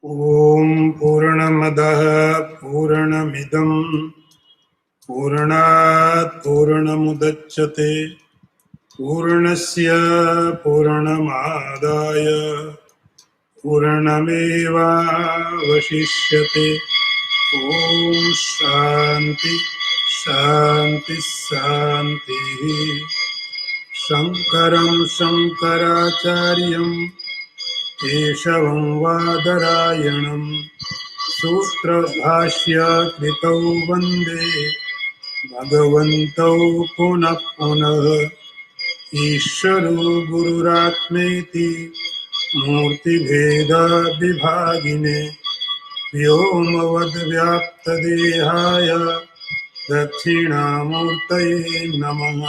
ॐ पूर्णमदः पूर्णमिदं पूर्णात् पूर्णमुदच्यते पूर्णस्य पूर्णमादाय पूर्णमेवावशिष्यते। ॐ शान्ति शान्ति शान्तिः। शङ्करं शङ्कराचार्यं केशवं वादरायणं सूत्रभाष्य कृतौ वन्दे भगवन्तौ पुनः पुनः। ईश्वरो गुरुरात्मेति मूर्तिभेदविभागिने व्योमवद्व्याप्तदेहाय दक्षिणामूर्तये नमः।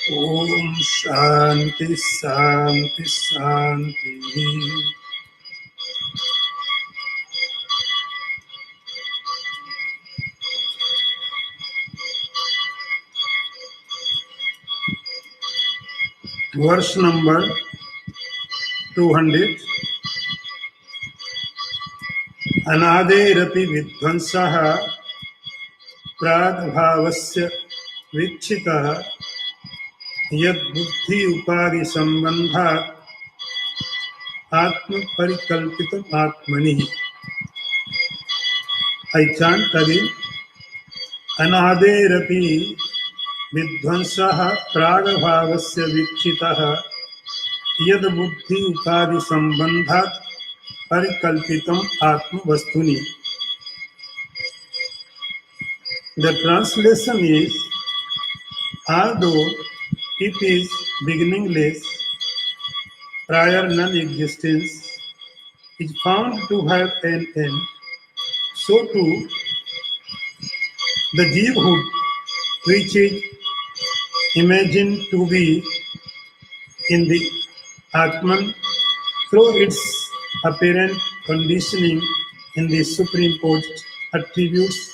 ॐ शान्ति शान्ति शान्तिः। वर्ष नंबर 200। अनादेरपि विध्वंसः प्राग्भावस्य वीक्षितः यद्बुद्धि उपाधि संबंधात् आत्मपरिकल्पितम् आत्मनि। I chant again. अनादेरपि विध्वंसः प्रागभावस्य वीक्षितः यद्बुद्धि उपाधि संबंधात् परिकल्पितम् आत्मवस्तुनि. The translation is, although it is beginningless, prior non-existence is found to have an end, so too the Jeevhood, which is imagined to be in the Atman through its apparent conditioning in the superimposed attributes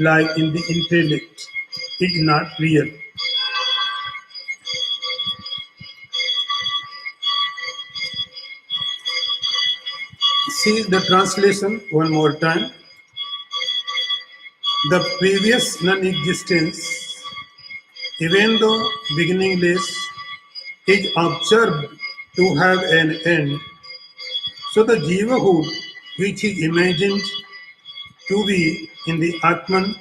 like in the intellect, is not real. See the translation one more time. The previous non-existence, even though beginningless, is observed to have an end. So the Jivahood, which is imagined to be in the Atman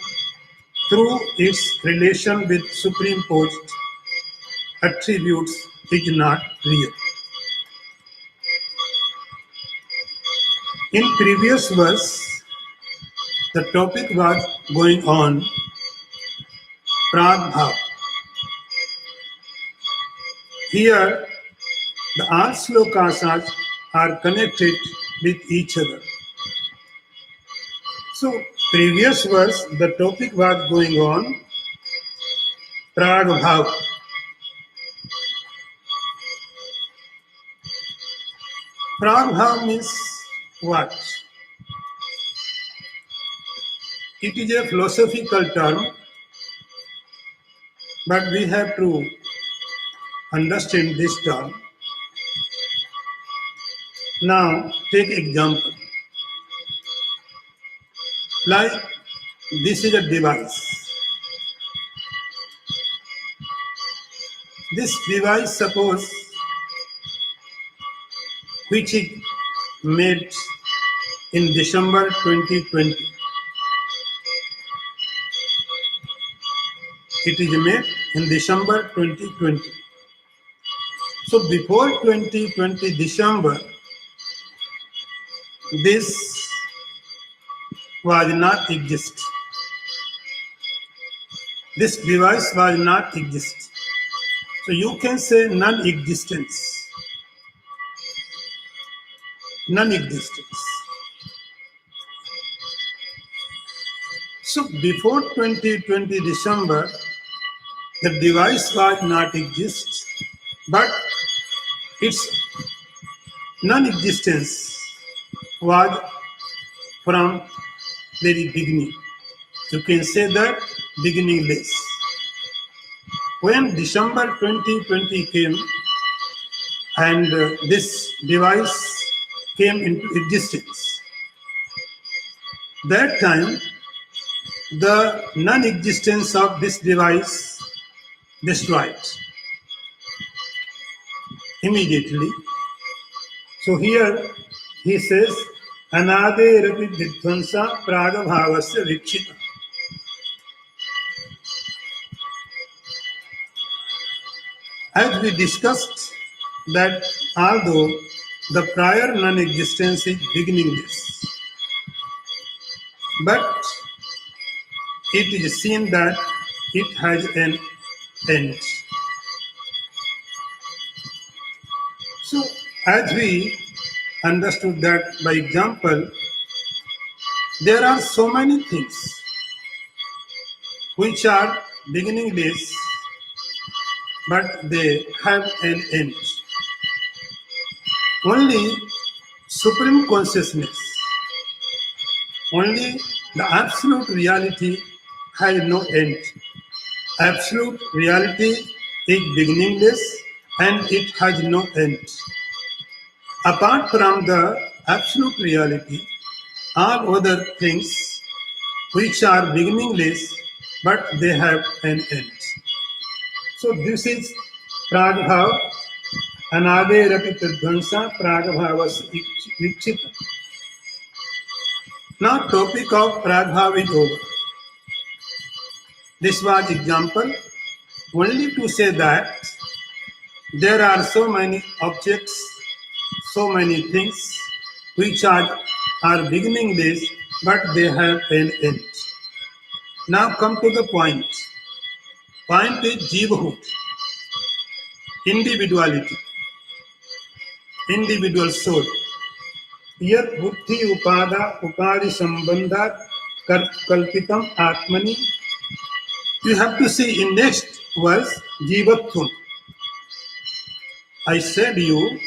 through its relation with superimposed attributes, is not real. In previous verse, the topic was going on Prabhav. Here, the all slokas are connected with each other. So, previous verse, the topic was going on Prabhav. Prabhav means what? It is a philosophical term, but we have to understand this term. Now, take example. Like this is a device. This device, suppose, which is made in December 2020. It is made in December 2020. So before 2020 December, this was not exist. This device was not exist. So you can say non-existence. Non-existence. So before 2020 December, the device was not exist, but its non-existence was from very beginning. You can say that beginningless. When December 2020 came and this device came into existence, That time, the non-existence of this device destroyed immediately. So here he says, Anaderapi vidvansa pragabhavasya vikshita. As we discussed that although the prior non-existence is beginningless, but it is seen that it has an end. So as we understood that by example, there are so many things which are beginningless, but they have an end. Only supreme consciousness, only the absolute reality has no end. Absolute reality is beginningless and it has no end. Apart from the absolute reality, all other things which are beginningless but they have an end. So this is Pragbhav, Anaderapi Tadvansa Pragbhavas Vikshita. Now topic of Pragbhav is over. This was example only to say that there are so many objects, so many things which are beginningless but they have an end. Now come to the point. Point is jivahood, individuality, individual soul. Yat buddhi upadi sambandhat kalpitam atmani. You have to see in next verse jivathum. I said you,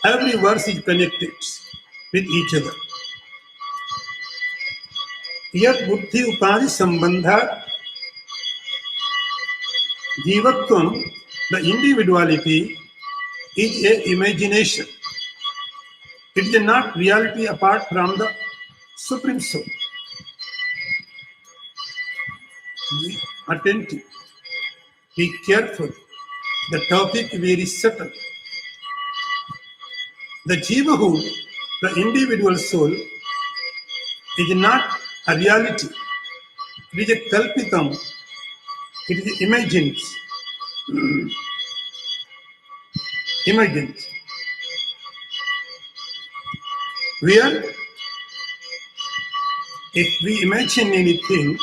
every verse is connected with each other. Yat buddhi upadi sambandhat jivatvam, the individuality is a imagination. It is not reality apart from the Supreme Soul. Be attentive. Be careful. The topic is very subtle. The jivahood, the individual soul, is not a reality. It is a kalpitam. It is imagined. Imagined. Where if we imagine anything,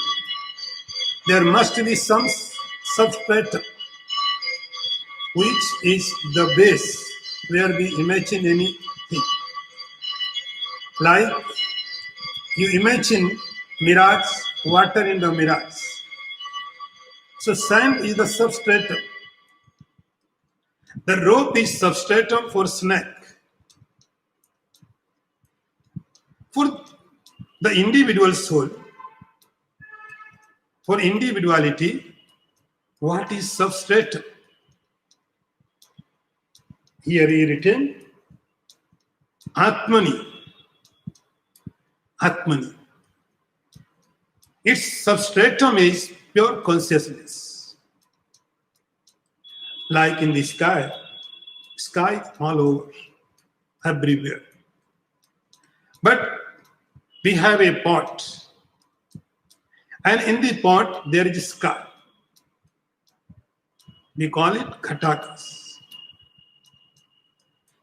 there must be some substratum which is the base where we imagine anything. Like you imagine mirage, water in the mirage. So sand is the substratum. The rope is substratum for snake. For the individual soul, for individuality, what is substratum? Here he written, Atmani. Atmani. Its substratum is pure consciousness. Like in the sky all over, everywhere. But we have a pot, and in the pot there is sky. We call it khatakas.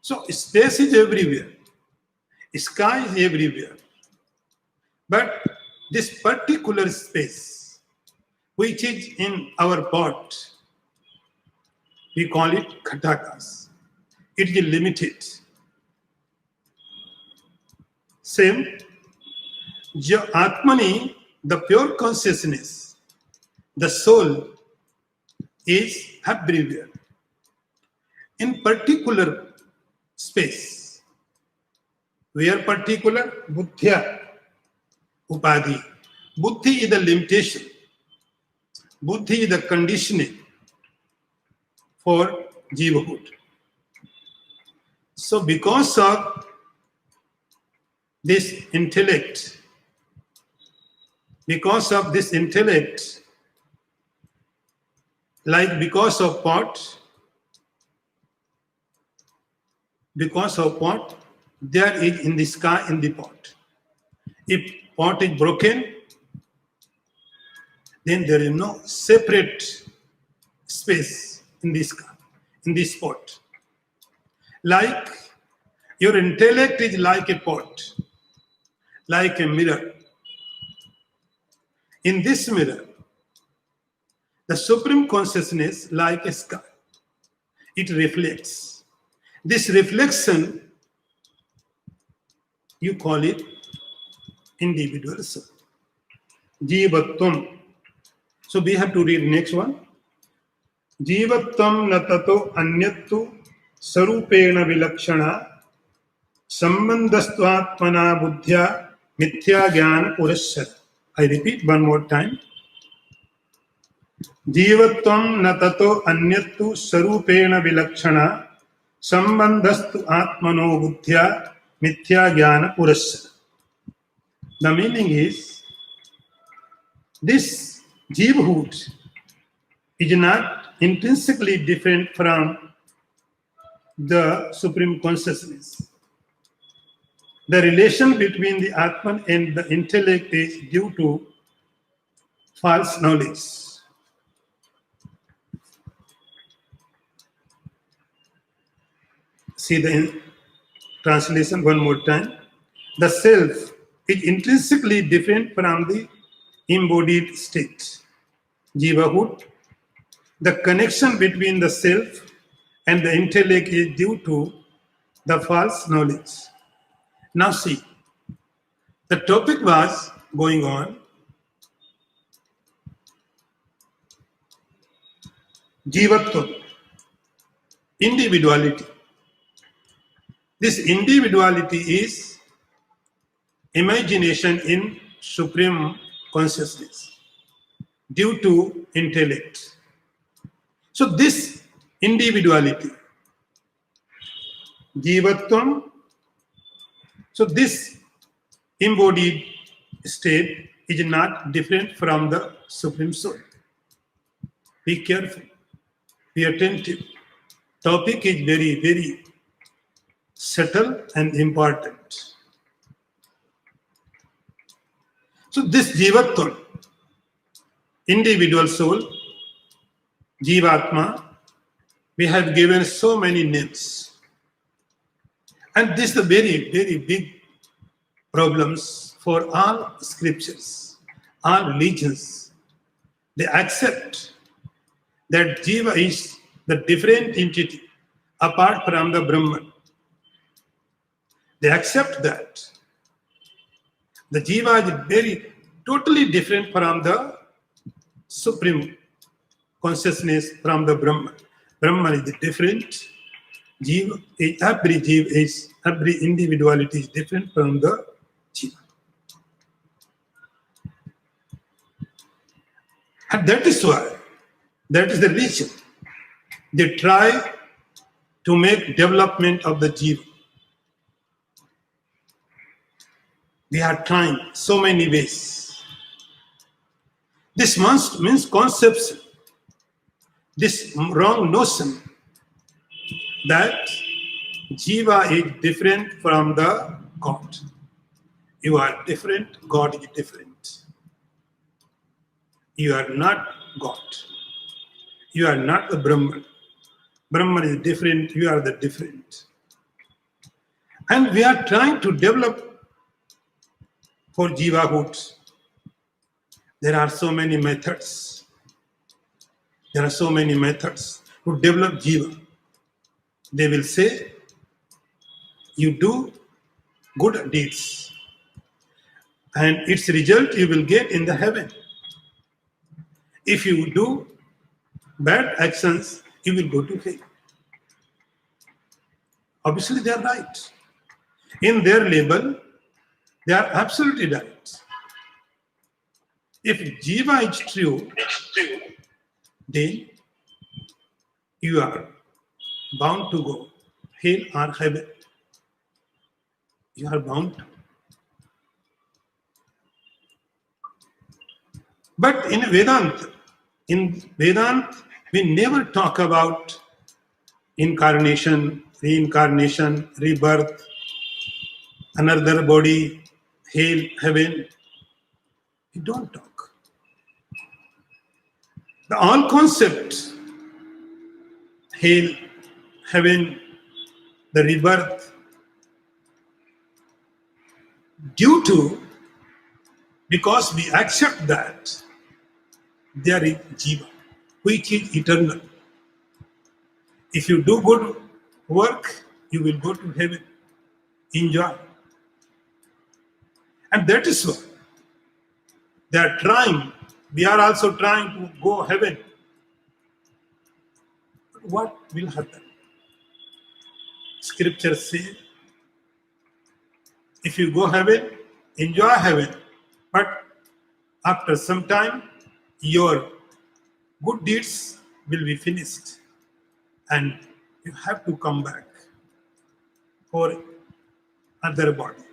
So space is everywhere, sky is everywhere. But this particular space, which is in our pot, we call it khatakas. It is limited. Same, Atmani, the pure consciousness, the soul is everywhere. In particular space. Where particular? Buddhya, Upadhi. Buddhi is the limitation. Buddhi is the conditioning for jivahood. So because of this intellect, because of this intellect, like because of pot, there is in the sky in the pot. If pot is broken, then there is no separate space in the sky, in this pot. Like your intellect is like a pot, like a mirror. In this mirror, the Supreme Consciousness, like a sky, it reflects. This reflection, you call it individual soul. Jivatvam. So we have to read next one. Jivatvam natato anyattu sarupena vilakshana sambandhastvatmana buddhya mithya jnana purasya. I repeat one more time. Jivatvam natato anyattu sarupena vilakshana sambandhastu atmano buddhya mithya jnana purasya. The meaning is, this Jivahood is not intrinsically different from the Supreme Consciousness. The relation between the Atman and the intellect is due to false knowledge. See the translation one more time. The self is intrinsically different from the embodied state. Jivahood. The connection between the self and the intellect is due to the false knowledge. Now see, the topic was going on. Jivatva, individuality. This individuality is imagination in Supreme Consciousness due to intellect. So this individuality, Jivatvam, so this embodied state is not different from the Supreme Soul. Be careful, be attentive. Topic is very, very subtle and important. So this Jivatvam, individual soul, Jivatma, we have given so many names. And this is the very, very big problems for all scriptures, all religions. They accept that Jiva is the different entity apart from the Brahman. They accept that. The Jiva is very, totally different from the Supreme Consciousness, from the Brahman. Brahman is different. Jiva, every individuality is different from the Jiva. And that is why, that is the reason they try to make development of the Jiva. They are trying so many ways. This means conception, this wrong notion that Jiva is different from the God. You are different, God is different. You are not God. You are not the Brahman. Brahman is different, you are the different. And we are trying to develop for Jivahood. There are so many methods. There are so many methods to develop Jiva. They will say, you do good deeds, and its result you will get in the heaven. If you do bad actions, you will go to hell. Obviously, they are right. In their label, they are absolutely right. If Jiva is true, then you are bound to go hell or heaven. You are bound to. But in Vedanta, we never talk about incarnation, reincarnation, rebirth, another body, hell, heaven. We don't talk. The all concept, hell, heaven, the rebirth, due to, because we accept that there is jiva, which is eternal. If you do good work, you will go to heaven, enjoy. And that is why they are trying, we are also trying to go heaven. But what will happen? Scriptures say, if you go heaven, enjoy heaven. But after some time, your good deeds will be finished and you have to come back for other body.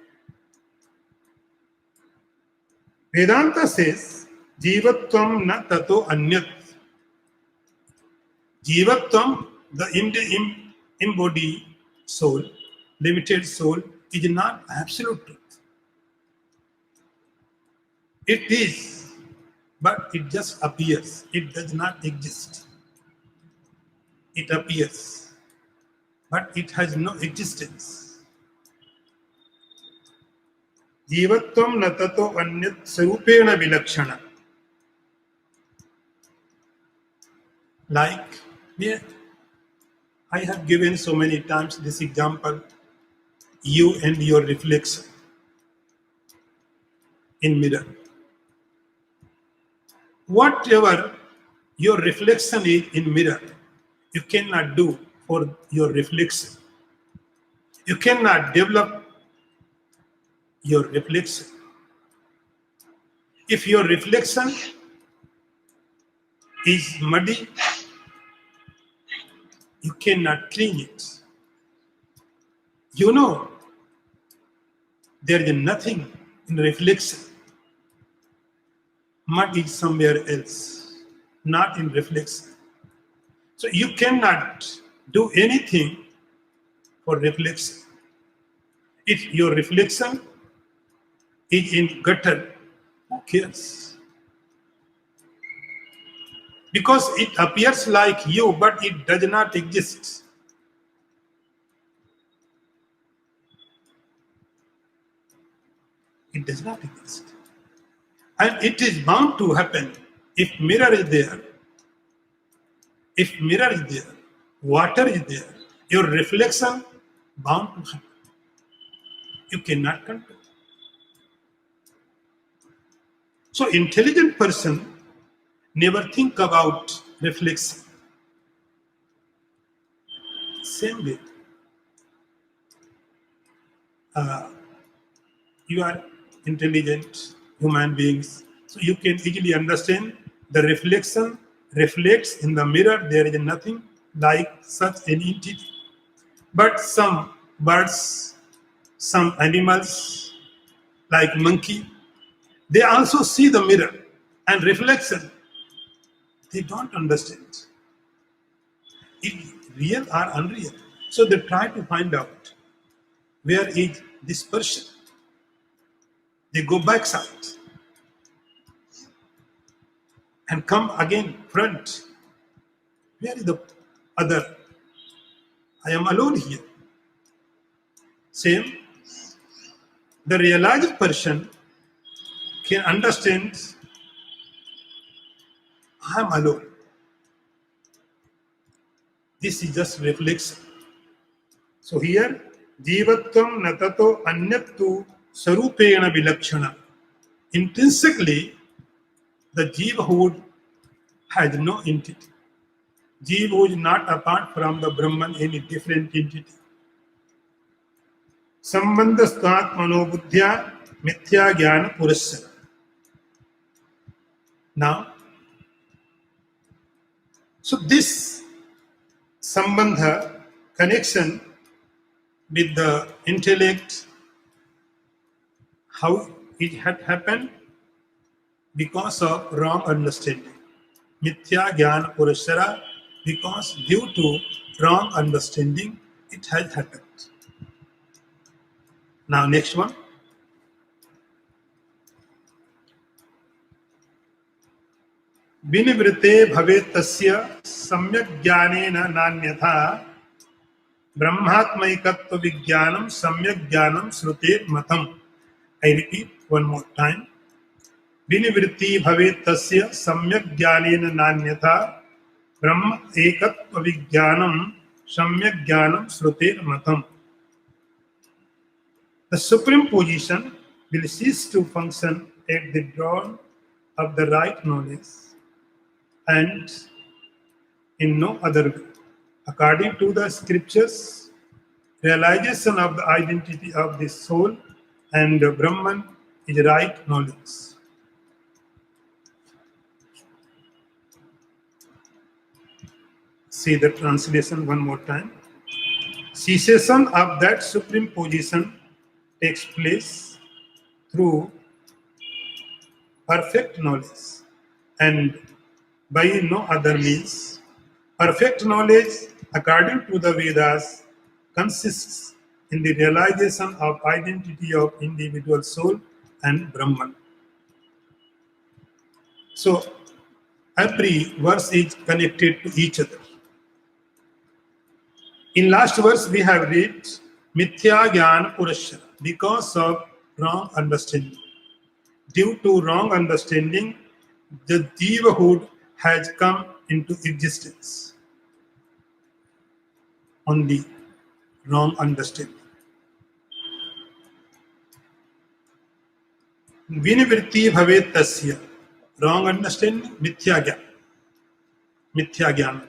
Vedanta says, Jivatvam na tato anyat. Jivatvam, the embodied soul, limited soul, is not absolute truth. It is, but it just appears. It does not exist. It appears, but it has no existence. Jivatvam na tato anyat sarupena vilakshana. Like, yeah, I have given so many times this example, you and your reflection in mirror. Whatever your reflection is in mirror, you cannot do for your reflection. You cannot develop your reflection. If your reflection is muddy, you cannot clean it. You know, there is nothing in reflection. Mud is somewhere else, not in reflection. So you cannot do anything for reflection. If your reflection is in gutter, who cares? Because it appears like you, but it does not exist. It does not exist. And it is bound to happen if mirror is there. If mirror is there, water is there, your reflection bound to happen. You cannot control. So intelligent person never think about reflection. Same way, you are intelligent human beings, so you can easily understand the reflection reflects in the mirror. There is nothing like such an entity. But some birds, some animals, like monkey, they also see the mirror and reflection. They don't understand it real or unreal. So they try to find out where is this person. They go backside and come again front. Where is the other? I am alone here. Same, the realized person can understand I am alone. This is just reflection. So here, jivatvam natato anyattu sarupena vilakshana. Intrinsically, the jivahood has no entity. Jiva is not apart from the Brahman, any different entity. Sambandhastat manobuddhya mithya jnana purasya. Now, so this sambandha, connection with the intellect, how it had happened? because of wrong understanding. Mithya Gyan Purashara, because due to wrong understanding, it has happened. Now, next one. विनिवृते भवेत् तस्य सम्यक् ज्ञानेन नान्यथा ब्रह्मात्मैकत्व विज्ञानम सम्यक् ज्ञानम श्रुतेर मतम. I repeat one more time. विनिवृत्ति भवेत् तस्य सम्यक् ज्ञानेन नान्यथा ब्रह्म एकत्व विज्ञानम सम्यक् ज्ञानम श्रुतेर मतम. The supreme position will cease to function at the dawn of the right knowledge and in no other way. According to the scriptures, realization of the identity of the soul and the Brahman is right knowledge. See the translation one more time. Cessation of that supreme position takes place through perfect knowledge and by no other means. Perfect knowledge, according to the Vedas, consists in the realization of identity of individual soul and Brahman. So, every verse is connected to each other. In last verse, we have read Mithya Gyan Purashara, because of wrong understanding. Due to wrong understanding, the Jivahood has come into existence. Only wrong understanding. Vinivritti bhavet tasya. Wrong understanding, mithya gyan. Mithya gyan.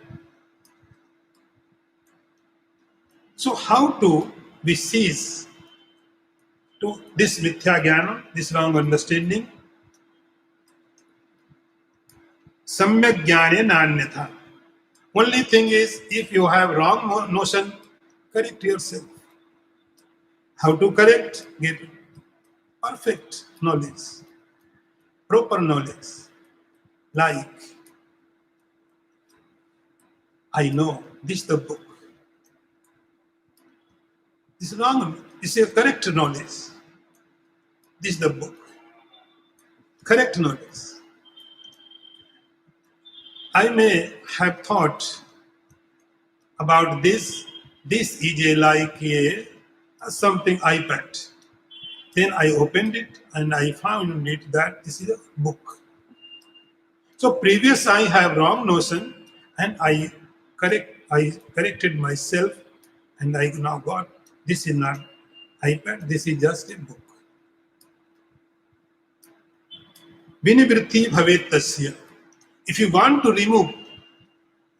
So how to we cease to this mithya jnana, this wrong understanding? Samyak jnane nanyatha. Only thing is, if you have wrong notion, correct yourself. How to correct? Get perfect knowledge, proper knowledge. Like, I know this is the book. This is wrong. This is a correct knowledge. This is the book. Correct knowledge. I may have thought about this. This is like a something iPad. Then I opened it and I found it that this is a book. So previous I have wrong notion and I corrected myself and I now got this is not iPad, this is just a book. Vinivritti bhavet tasya. If you want to remove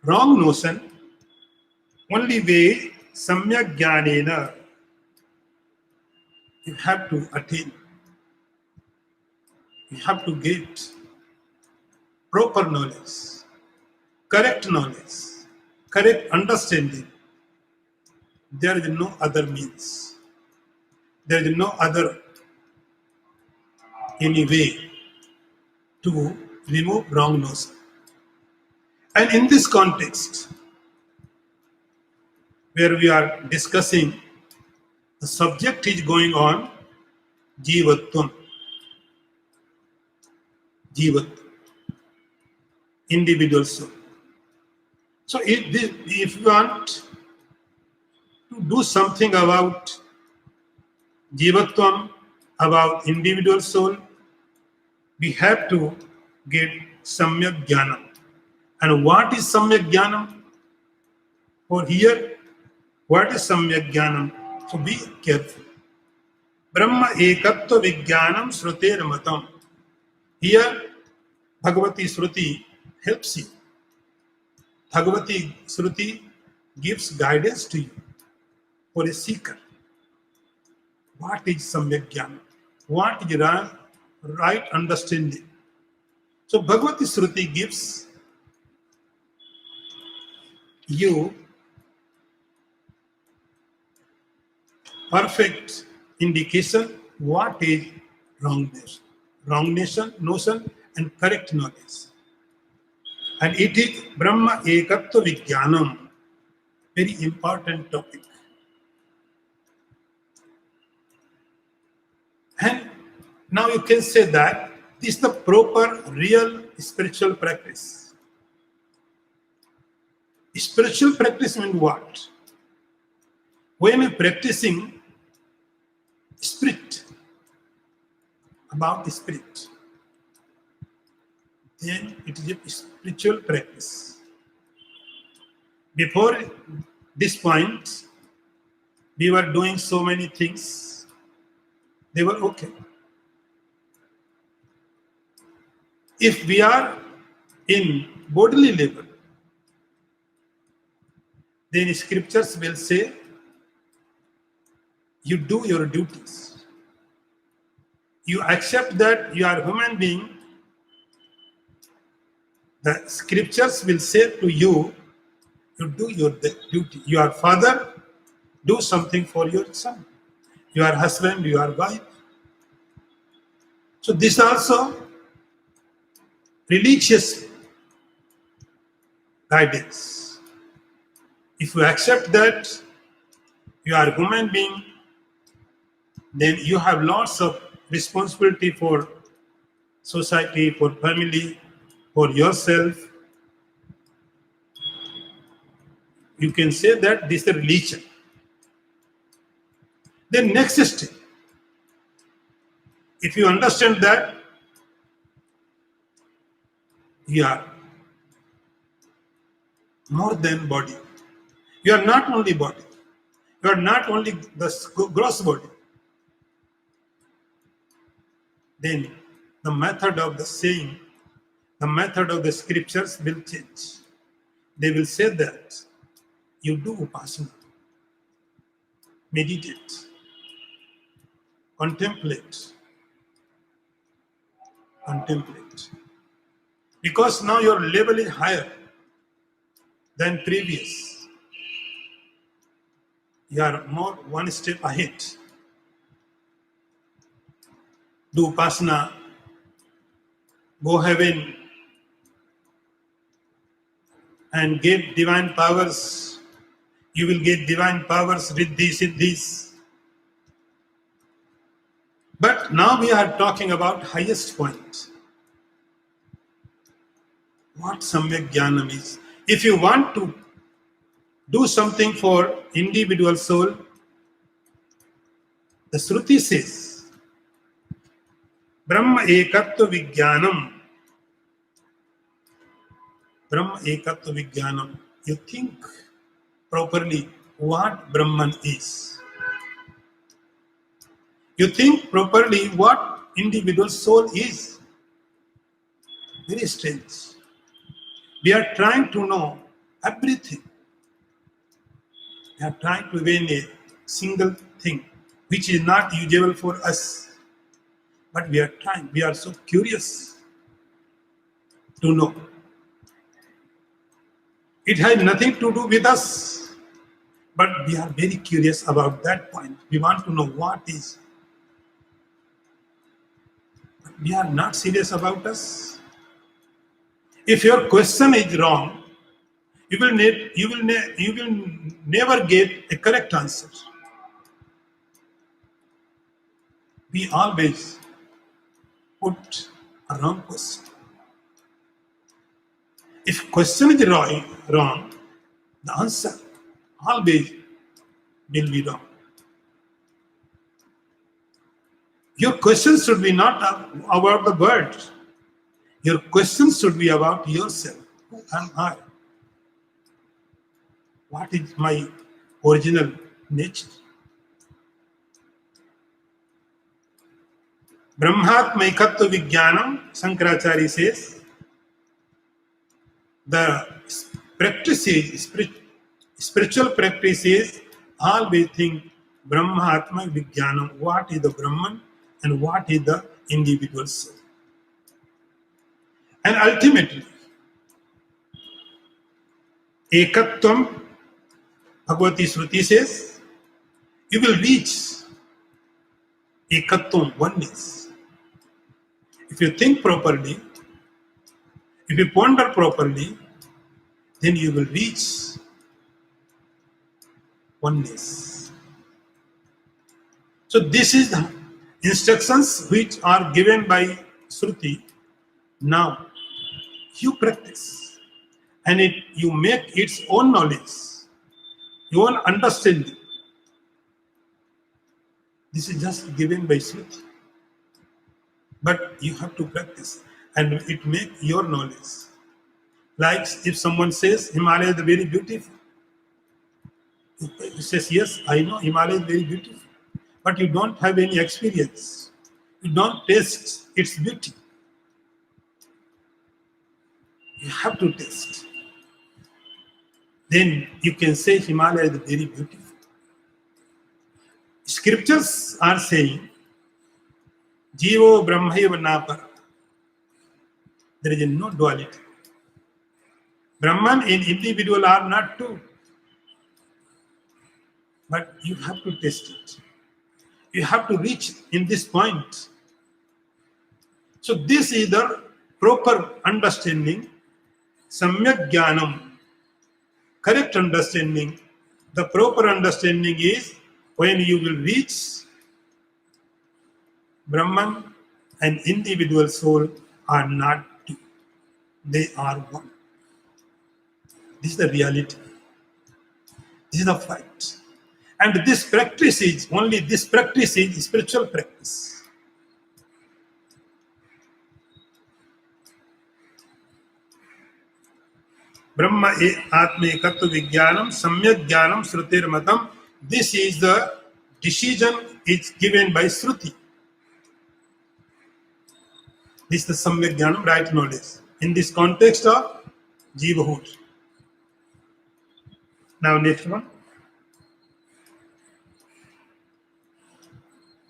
wrong notion, only way samyak jnanena, you have to attain. You have to get proper knowledge, correct knowledge, correct understanding. There is no other means. There is no other any way to remove wrong notion. And in this context, where we are discussing, the subject is going on Jivatvam. Jivatvam. Individual soul. So if you want to do something about Jivatvam, about individual soul, we have to get Samyak Jnanam. And what is Samyak Jnanam? For here, what is Samyak Jnanam? So be careful. Brahma Ekatva Vijnanam Shruter Matam. Here, Bhagavati Shruti helps you. Bhagavati Shruti gives guidance to you for a seeker. What is Samyak Jnana? What is right understanding? So Bhagavati Shruti gives you perfect indication what is wrong notion and correct knowledge. And it is Brahma Ekatva Vijnanam, very important topic. And now you can say that this is the proper, real spiritual practice. Spiritual practice means what? When you're practicing spirit, about the spirit, then it is a spiritual practice. Before this point, we were doing so many things. They were okay. If we are in bodily level, then scriptures will say, you do your duties. You accept that you are a human being. The scriptures will say to you, you do your duty. You are father, do something for your son. You are husband, you are wife. So this also religious guidance. If you accept that you are a human being, then you have lots of responsibility for society, for family, for yourself. You can say that this is a religion. Then next step, if you understand that you are more than body, you are not only body, you are not only the gross body, then the method of the saying, the method of the scriptures will change. They will say that you do upasana, meditate, contemplate. Because now your level is higher than previous. You are more one step ahead. Do upasana, go heaven, and get divine powers. You will get divine powers with this. But now we are talking about highest point. What Samyak Jnanam is. If you want to do something for individual soul, the Shruti says, Brahma Ekatva Vijnanam. Brahma Ekatva Vijnanam. You think properly what Brahman is. You think properly what individual soul is. Very strange. We are trying to know everything. We are trying to win a single thing which is not usual for us. But we are trying. We are so curious to know. It has nothing to do with us. But we are very curious about that point. We want to know what is. But we are not serious about us. If your question is wrong, you will never get a correct answer. We always put a wrong question. If question is wrong, the answer always will be wrong. Your question should be not about the world. Your question should be about yourself. Who am I? What is my original nature? Brahmatma Ekatva Vijnanam, Shankaracharya says, the practices, spiritual practices, always think Brahmatma Vijnanam, what is the Brahman and what is the individual soul. And ultimately, Ekatvam, Bhagavati Shruti says, you will reach Ekatvam, oneness. If you think properly, If you ponder properly, then you will reach oneness. So this is the instructions which are given by Shruti. Now you practice and you make its own knowledge, your own understanding. This is just given by Shruti. But you have to practice and it make your knowledge. Like if someone says Himalaya is very beautiful, he says, yes, I know Himalaya is very beautiful, but you don't have any experience. You don't taste its beauty. You have to taste. Then you can say Himalaya is very beautiful. Scriptures are saying, Jivo Brahmaiva Napara. There is no duality. Brahman and individual are not two. But you have to test it. You have to reach in this point. So this is the proper understanding, Samyak Jnanam, correct understanding. The proper understanding is when you will reach Brahman and individual soul are not two. They are one. This is the reality. This is the fact. And this practice is spiritual practice. Brahma Atma Ekatva Vijnanam Samyak Jnanam Shrutir Matam. This is the decision is given by Shruti. This is the Samyak Jnanam, right knowledge. In this context of Jivahood. Now next one.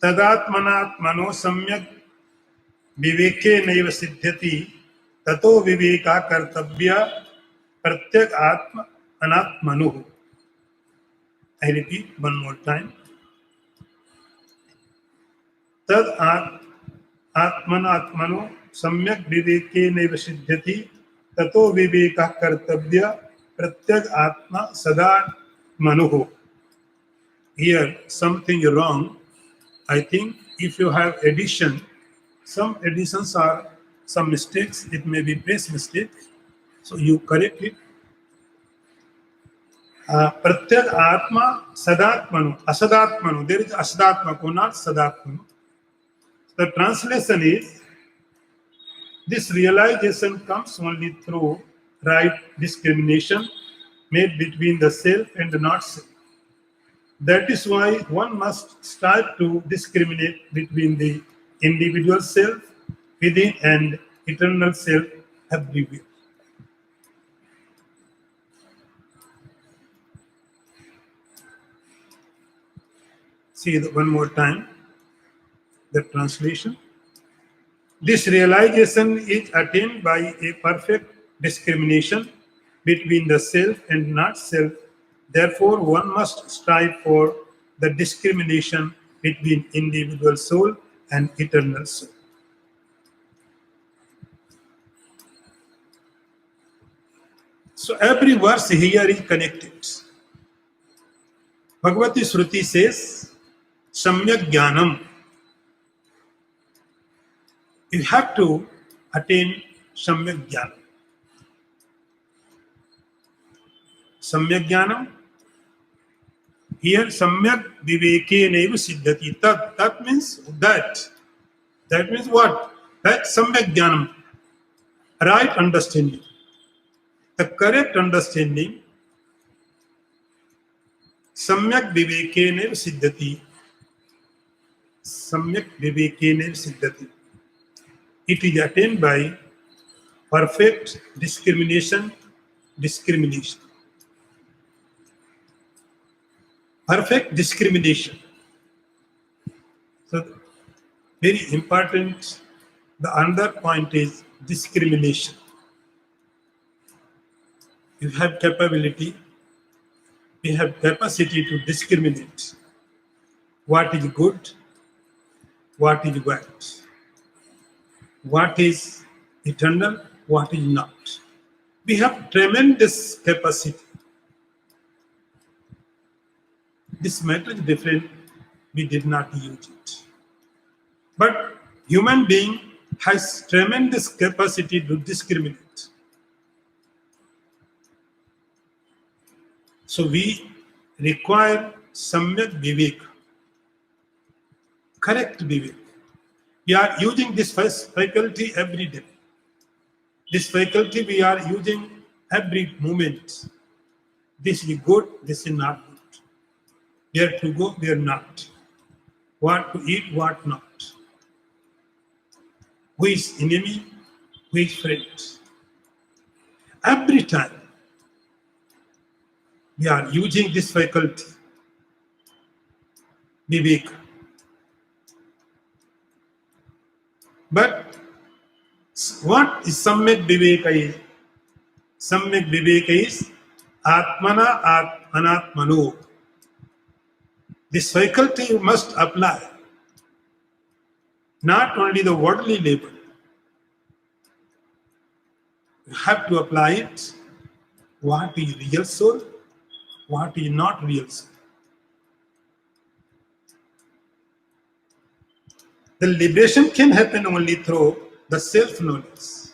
तदात्मनात्मनो सम्यक विवेके नैव सिद्ध्यति ततो विवेका कर्तव्य प्रत्यक आत्म अनात्मनो. I repeat one more time. तद आत्मनात्मनो सम्यक विवेके नैव सिद्ध्यति ततो विवेका कर्तव्य प्रत्यक आत्मा सदात्मनो. Here something wrong. I think if you have addition, some additions are some mistakes, it may be place mistake, so you correct it. Pratyag Atma Sadatmanu, Asadatmanu, there is Asadatmako, not Sadatmanu. The translation is, this realization comes only through right discrimination made between the self and the not self. That is why one must start to discriminate between the individual self within and eternal self everywhere. See one more time the translation. This realization is attained by a perfect discrimination between the self and not self. Therefore, one must strive for the discrimination between individual soul and eternal soul. So every verse here is connected. Bhagavati Shruti says, Samyak Jnanam. You have to attain Samyak Jnanam. Samyak Jnanam. Here, Samyak Viveke Neva Siddhati. That means that. That means what? That Samyak Jnanam. Right understanding. The correct understanding. Samyak Viveke Neva Siddhati. Samyak Viveke Neva Siddhati. It is attained by perfect discrimination. Perfect discrimination. So, very important, the another point is discrimination. You have capability, you have capacity to discriminate what is good, what is bad, what is eternal, what is not. We have tremendous capacity. This matter is different. We did not use it. But human being has tremendous capacity to discriminate. So we require samyak vivek, correct vivek. We are using this faculty every day. This faculty we are using every moment. This is good, this is not good. Where to go, where not. What to eat, what not. Who is enemy, who is friend. Every time we are using this faculty, vivek. But what is samyak viveka is? Samyak viveka is atmana anatmano. This faculty you must apply. Not only the worldly labor. You have to apply it. What is real soul? What is not real soul? The liberation can happen only through the self-knowledge.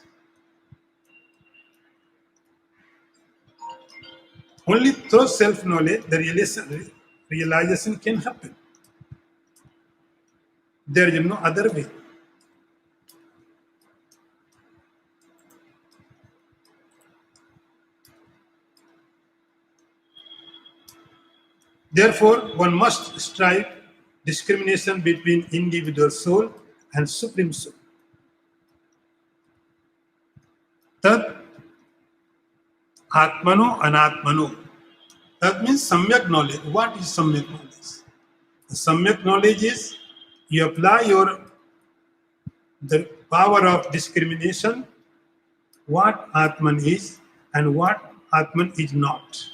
Only through self-knowledge the realization can happen. There is no other way. Therefore, one must strive discrimination between individual soul and supreme soul. Tad atmano anatmano. That means samyak knowledge. What is samyak knowledge? The samyak knowledge is you apply the power of discrimination, what Atman is and what Atman is not.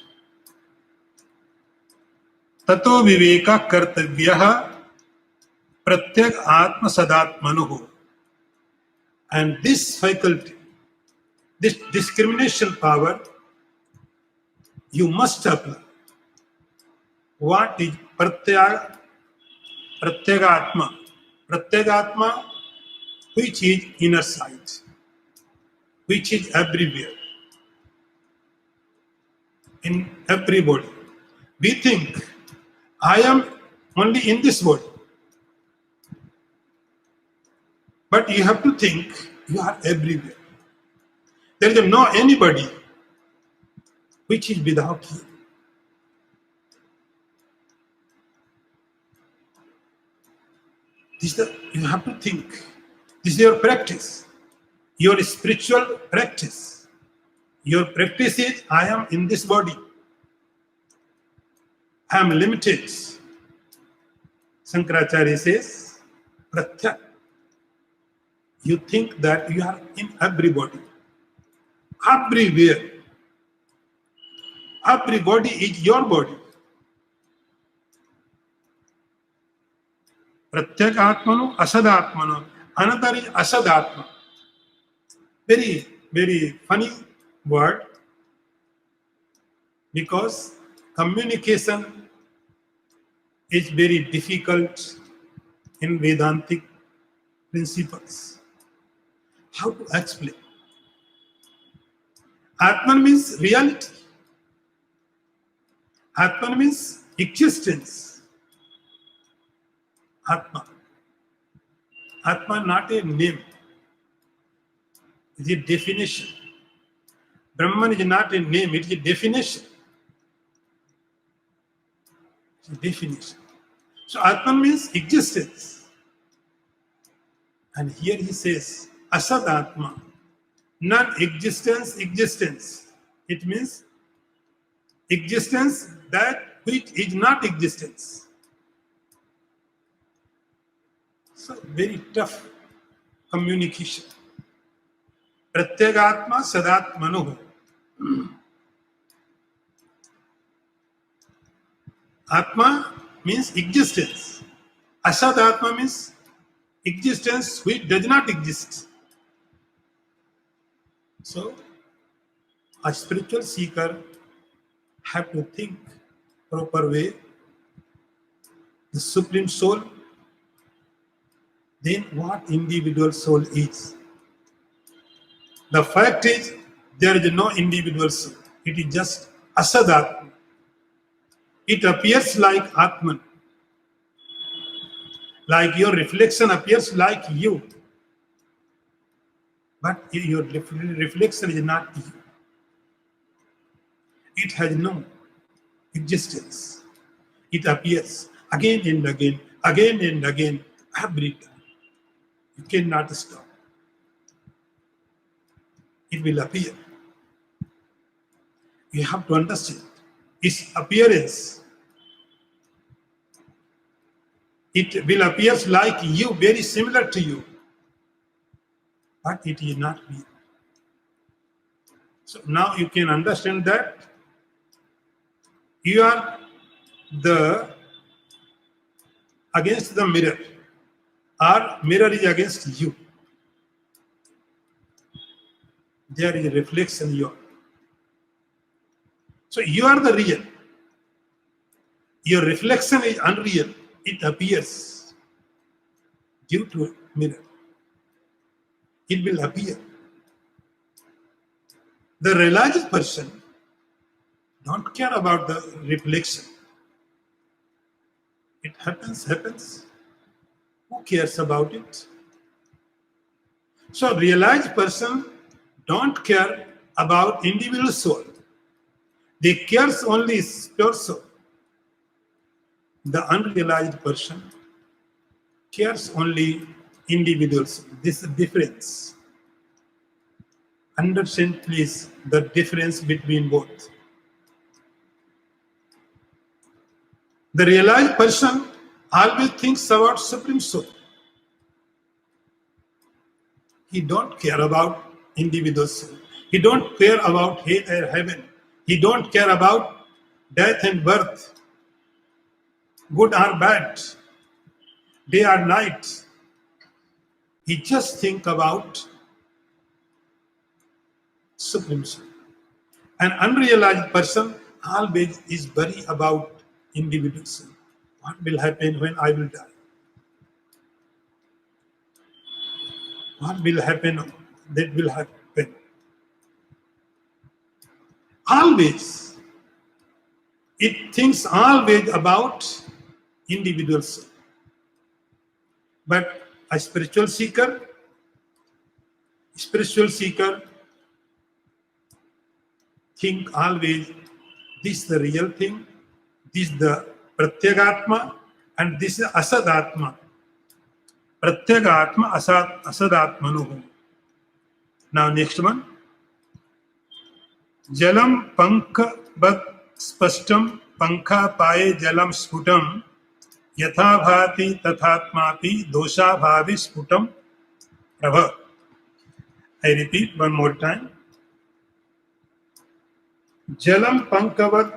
Tato viveka kartavyaha pratyag atma sadatmanuhu. And this faculty, this discrimination power, you must apply. What is pratyagatma? Pratyagatma, which is inner sight, which is everywhere, in everybody. We think, I am only in this body. But you have to think, you are everywhere. There is no anybody which is without you. You have to think. This is your practice, your spiritual practice. Your practice is, I am in this body. I am limited. Shankaracharya says, Pratyak. You think that you are in everybody, everywhere. Everybody is your body. Pratyak Atmano, Asad Atmano. Another is Asad Atma. Very, very funny word, because communication is very difficult in Vedantic principles. How to explain? Atman means reality. Atman means existence. Atma. Atma not a name. It is a definition. Brahman is not a name, it is a definition. It's a definition. So Atman means existence. And here he says, Asad Atma, non-existence, existence. It means existence that which is not existence. So very tough communication. Pratyagatma sadatmano. Atma means existence. Asad Atma means existence which does not exist. So a spiritual seeker have to think proper way, the supreme soul, then what individual soul is. The fact is there is no individual soul. It is just asadatma. It appears like Atman, like your reflection appears like you, but your reflection is not you. It has no existence. It appears again and again, every time. You cannot stop. It will appear. You have to understand its appearance. It will appear like you, very similar to you, but it is not you. So now you can understand that you are the against the mirror, or mirror is against you. There is a reflection you are. So you are the real. Your reflection is unreal. It appears due to a mirror. It will appear. The realized person don't care about the reflection. It happens. Who cares about it? So realized person don't care about individual soul. They cares only pure soul. The unrealized person cares only individual soul. This is the difference. Understand please the difference between both. The realized person always thinks about Supreme Soul. He don't care about individual soul. He don't care about hell or heaven. He don't care about death and birth, good or bad, day or night. He just think about Supreme Soul. An unrealized person always is worried about individual soul. What will happen when I will die? What will happen? That will happen. Always. It thinks always about individual soul. But a spiritual seeker think always this is the real thing, this is the Pratyagatma, and this is Asadatma. Pratyagatma Asadatmanu. Now next one. Jalam pankha spashtam pankha paye jalam sputam yatha bhati tathatmapi dosha bhavi sputam prabha. I repeat one more time. Jalam pankhavat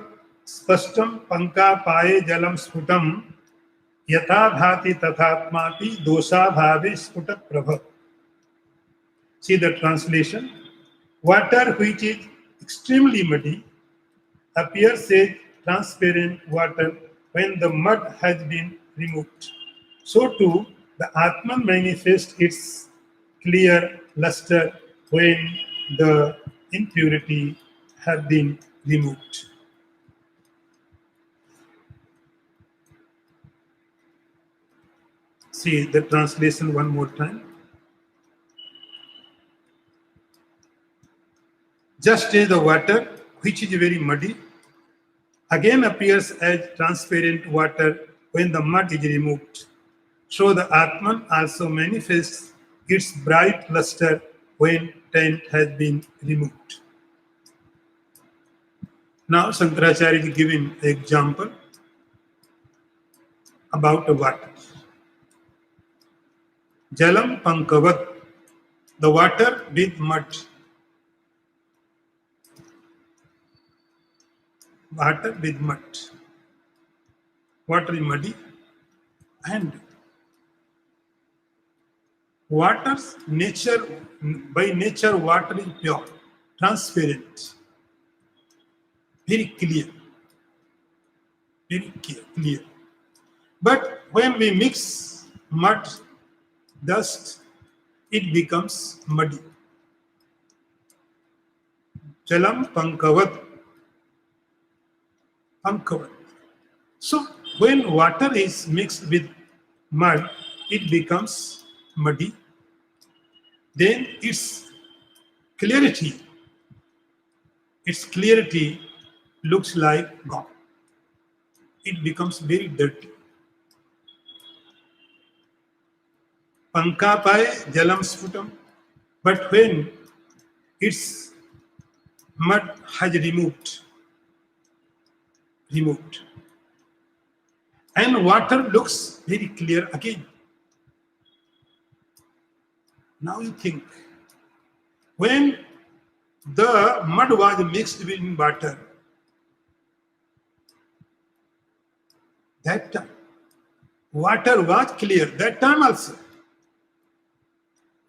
spashtam pankha paye jalam sputam yatha bhati tathatmapi dosha bhavi sputam prabha. See the translation. Water which is extremely muddy appears as transparent water when the mud has been removed. So too, the Atman manifests its clear luster when the impurity have been removed. See the translation one more time. Just as the water, which is very muddy, again appears as transparent water when the mud is removed, so the Atman also manifests its bright luster when taint has been removed. Now Shankaracharya is giving an example about the water. Jalam pankavat, the water with mud. Water with mud. Water is muddy and Water's nature, by nature, water is pure, transparent, very clear, very clear. But when we mix mud, dust, it becomes muddy. Jalam pankavat, pankavat. So when water is mixed with mud, it becomes muddy. Then clarity, its clarity looks like gone. It becomes very dirty. Panka paye jalam sputam. But when its mud has removed, and water looks very clear again. Now you think, when the mud was mixed with water, that time water was clear. That time also,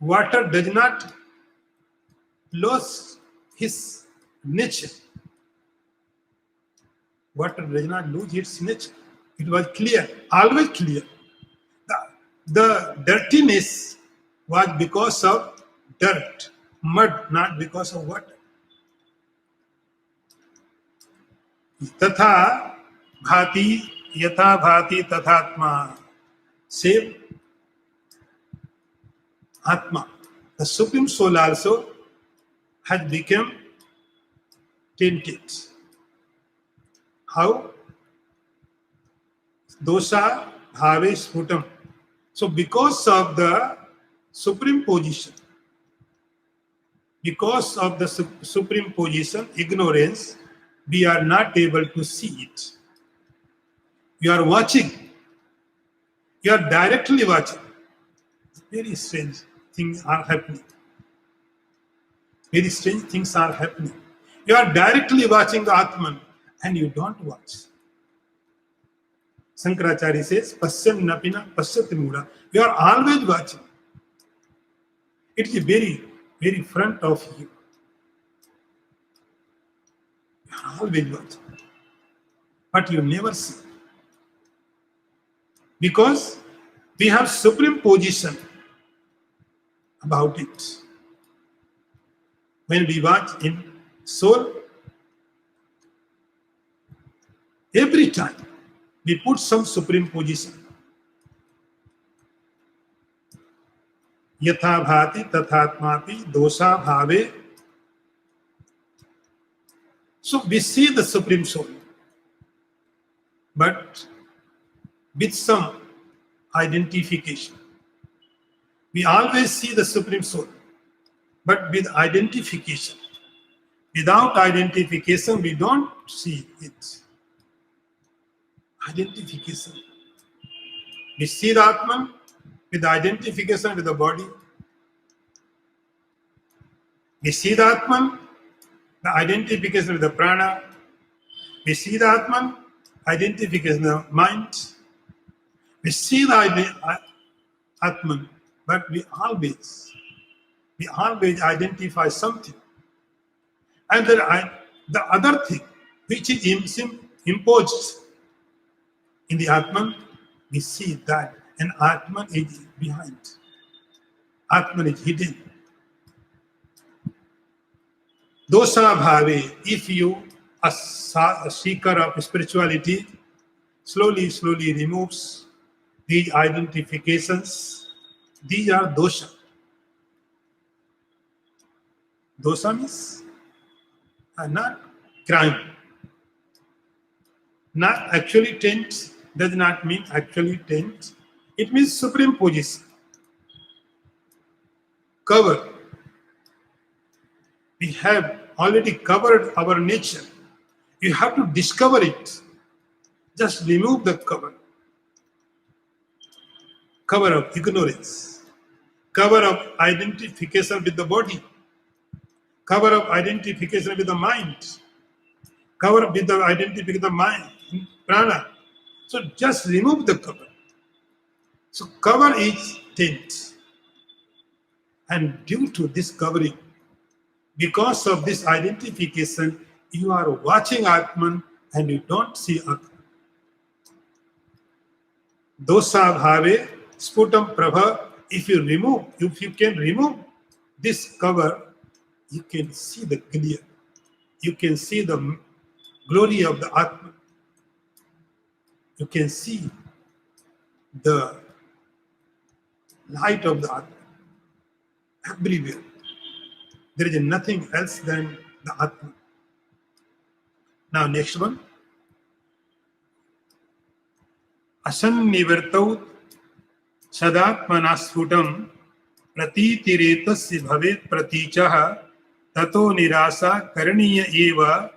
water does not lose his nature. Water does not lose its nature. It was clear, always clear. The dirtiness was because of dirt, mud, not because of water. Tatha bhati, yatha bhati tathatma. Same Atma, the Supreme Soul also has become tainted. How? Dosa bhave sputam. So because of the supreme position, ignorance, we are not able to see it. You are watching. You are directly watching. Very strange things are happening. Very strange things are happening. You are directly watching the Atman and you don't watch. Sankaracharya says, Pasyam napina pasyati mura. You are always watching. It is very, very front of you. You are always watching. But you never see. Because we have supreme position about it. When we watch in soul, every time we put some supreme position. Yatha bhati tathatmapi dosa bhave. So we see the supreme soul, but with some identification. We always see the supreme soul, but with identification. Without identification, we don't see it. Identification. We see the Atman with identification with the body. We see the Atman, the identification with the prana. We see the Atman, identification with the mind. We see the Atman, but we always identify something. And the other thing which is imposed in the Atman, we see that an Atman is behind. Atman is hidden. Dosa bhave, if you, a seeker of spirituality, slowly removes these identifications, these are dosha. Dosa means not crime. Not actually taint does not mean actually taint. It means supreme position. Cover. We have already covered our nature. You have to discover it. Just remove the cover. Cover of ignorance. Cover of identification with the body. Cover of identification with the mind. Cover with the identification with the mind, prana. So just remove the cover. So cover is taint. And due to this covering, because of this identification, you are watching Atman and you don't see Atman. Dosa bhave sputam prabha. If you can remove this cover, you can see the clear. You can see the glory of the Atman. You can see the light of the Atman everywhere. There is nothing else than the Atman. Now, next one. Asannivartau sadatmanasfutam pratitiretasya bhavet pratichaha tato nirasa karaniya eva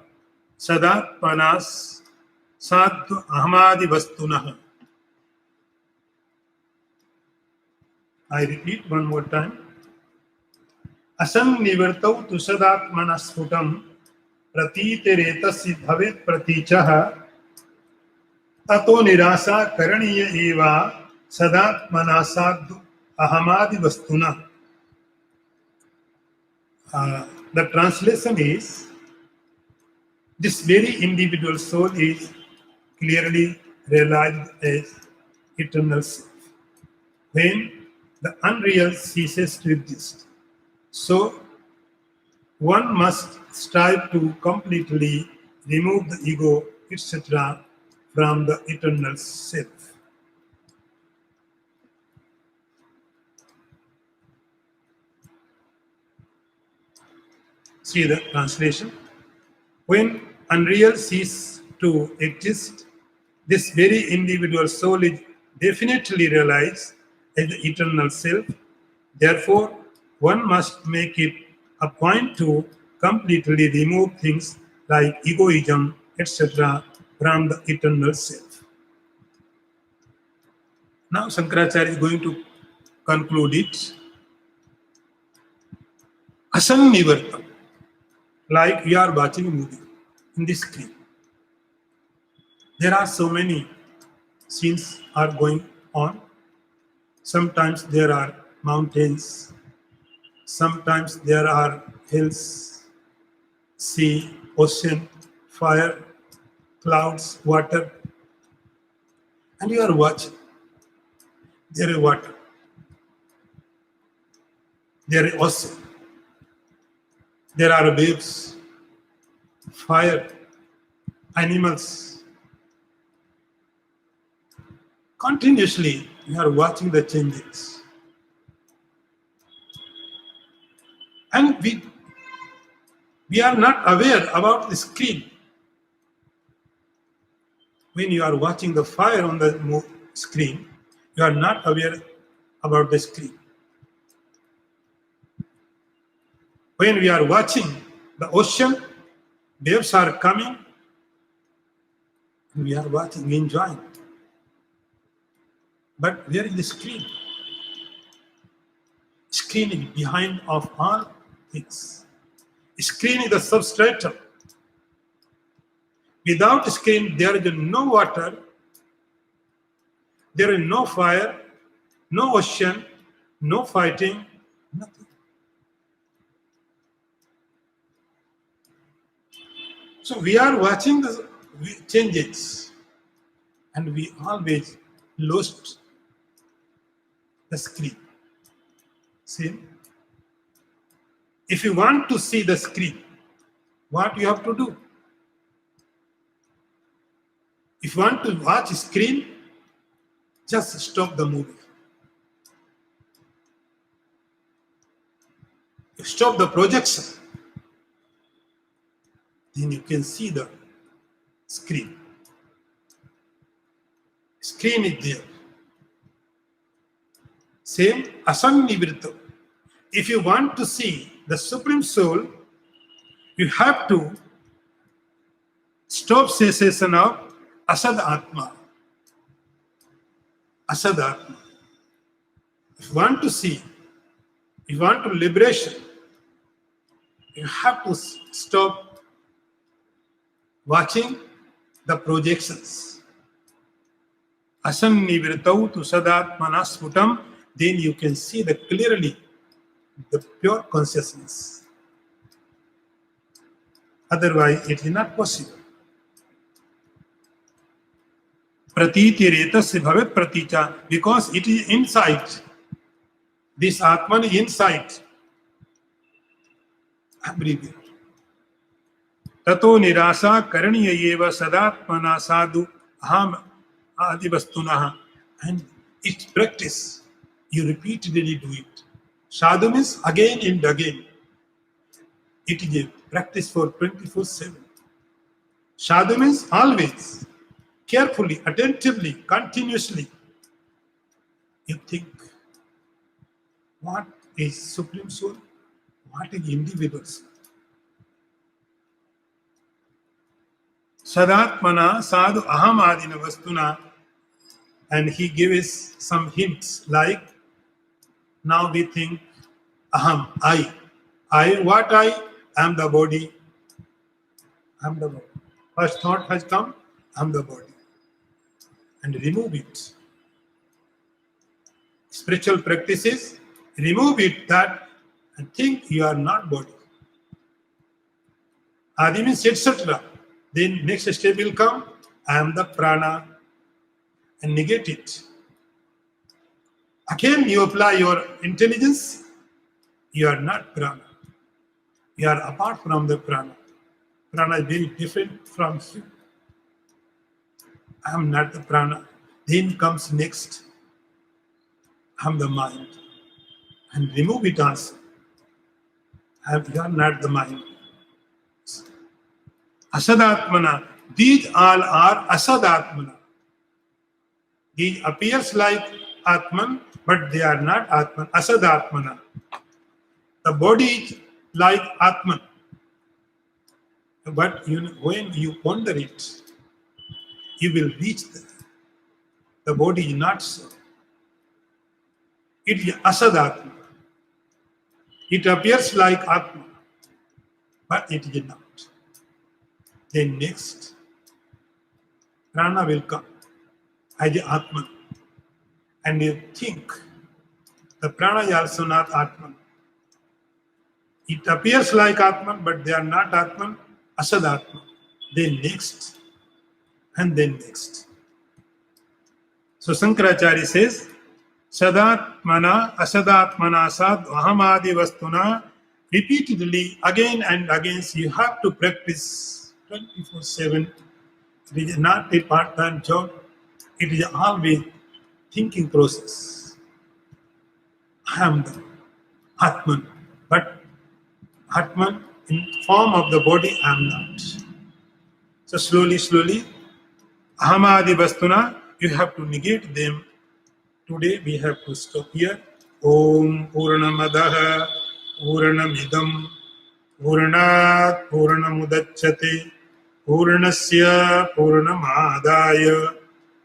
sadatmanas sadhu ahmadi vastunah. I repeat one more time. Asannivartau sadatmanasfutam pratitiretasya bhavet pratichaha tato nirasa karaniya eva sadatmana sadhu ahamadi vastuna. The translation is, this very individual soul is clearly realized as eternal self when the unreal ceases to exist. So one must strive to completely remove the ego, etc., from the eternal self. See the translation. When unreal ceases to exist, this very individual soul is definitely realized as the eternal self. Therefore, one must make it a point to completely remove things like egoism, etc., from the eternal self. Now, Shankaracharya is going to conclude it. Asannivartam, like we are watching a movie in the screen. There are so many scenes are going on. Sometimes there are mountains, sometimes there are hills, sea, ocean, fire, clouds, water, and you are watching. There is water, there is ocean, there are waves, fire, animals. Continuously, you are watching the changes. And we are not aware about the screen. When you are watching the fire on the screen, you are not aware about the screen. When we are watching the ocean, waves are coming, and we are watching, enjoying. But where is the screen? Screen is behind of all things. Screen is the substratum. Without screen, there is no water, there is no fire, no ocean, no fighting, nothing. So we are watching the changes, and we always lost the screen. See? If you want to see the screen, what you have to do? If you want to watch screen, just stop the movie. Stop the projection. Then you can see the screen. Screen is there. Same asannivartam. If you want to see the Supreme Soul, you have to stop cessation of Asad Atma. Asad Atma. If you want to see, if you want to liberation, you have to stop watching the projections. Asannivartau tu sadatmana sputam, then you can see the clearly the pure consciousness. Otherwise, it is not possible. Pratiti retasya bhavet pratica, because it is insight. This Atman is insight. Everywhere. Tato nirasa karaniya eva sadatmana sadhu aham adivastunah. And it's practice. You repeatedly do it. Sadhu means again and again. It is a practice for 24/7. Sadhu means always, carefully, attentively, continuously. You think, what is Supreme Soul? What is individual soul? Sadatmana sadhu aham adina vastuna. And he gives some hints like, now we think, aham, I. I, what I? I am the body. I am the body. First thought has come, I am the body. And remove it. Spiritual practices, remove it that and think you are not body. Adi means etc. Then next step will come, I am the prana, and negate it. Again you apply your intelligence, you are not prana. You are apart from the prana. Prana is very different from you. I am not the prana. Then comes next, I am the mind. And remove it also. You are not the mind. Asadatmana. These all are asadatmana. These appears like Atman, but they are not Atman. Asadatmana. The body is like Atman. But when you ponder it, you will reach there. The body is not so. It is Asadatma. It appears like Atma, but it is not. Then next, prana will come as Atman. And you think, the prana is also not Atman. It appears like Atman, but they are not Atman, Asadatma. Then next, and then next. So Sankaracharya says, Sadatmana, Asadatmana, Sad, Ahamadi Vastuna, repeatedly, again and again, you have to practice 24/7. It is not a part-time job. It is always thinking process. I am the Atman, but Atman in form of the body, I am not. So slowly, Ahamadi Vastuna, you have to negate them. Today we have to stop here. Om Purnamadaha Purnamidam Purnat Purnamudachyate Purnasya Purnamadaya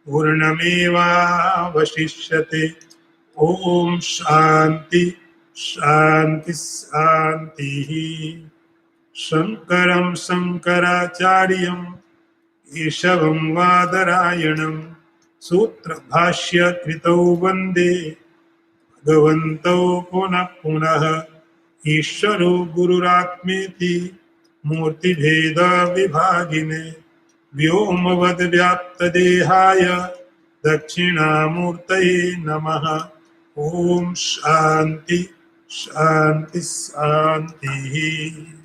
Purnameva Vashishyate. Om Shanti Shanti Shanti. Shankaram Shankaracharyam Ishavam Vadarayanam Sutra Bhashya Kritau Vande Bhagavantau Punah Punah Ishvaro Gururatmeti Murti Bheda Vibhagine Vyomavad Vyapta Dehaya Dakshinamurtaye Namaha. Om Shanti Shanti Shanti.